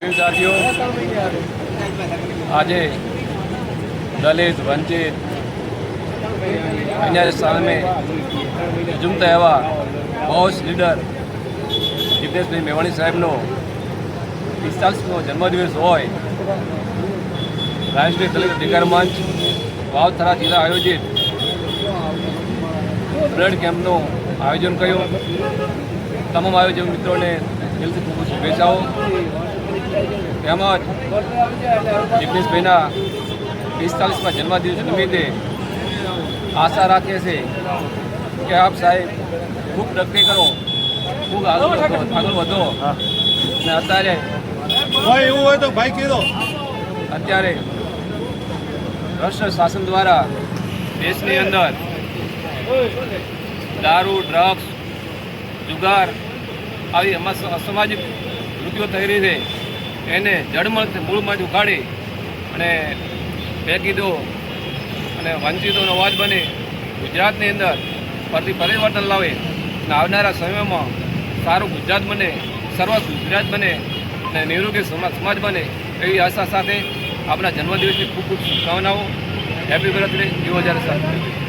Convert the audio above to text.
સાથીઓ, આજે દલિત વંચિત અન્યાય સામે ઝૂમતા એવા બોસ લીડર જિગ્નેશભાઈ મેવાણી સાહેબનો 45મો જન્મદિવસ હોય રાષ્ટ્રીય દલિત અધિકાર મંચ વાવથરા જિલ્લા આયોજિત બ્લડ કેમ્પનું આયોજન કર્યું। તમામ આયોજક મિત્રોને દિલથી ખૂબ શુભેચ્છાઓ। તેમજ જિગ્નેશભાઈના 45મા જન્મદિવસ નિમિત્તે આશા રાખીએ છીએ કે આપ સાહેબ ખૂબ પ્રગતિ કરો, ખૂબ આગળ વધો। અને અત્યારે એવું હોય તો ભાઈ કીધો અત્યારે ભ્રષ્ટ શાસન દ્વારા દેશની અંદર દારૂ, ડ્રગ્સ, જુગાર આવી અસામાજિક વૃત્તિઓ થઈ રહી છે। એને જડમૂળથી મૂળમાંથી ઉખાડી અને ફેંકી દો અને વંચિતોનો અવાજ બને ગુજરાતની અંદર ફરતી પરિવર્તન લાવે અને આવનારા સમયમાં સારું ગુજરાત બને, સર્વ ગુજરાત બને અને નિરોગી સમાજ બને એવી આશા સાથે આપણા જન્મદિવસની ખૂબ ખૂબ શુભકામનાઓ। Happy birthday 2007।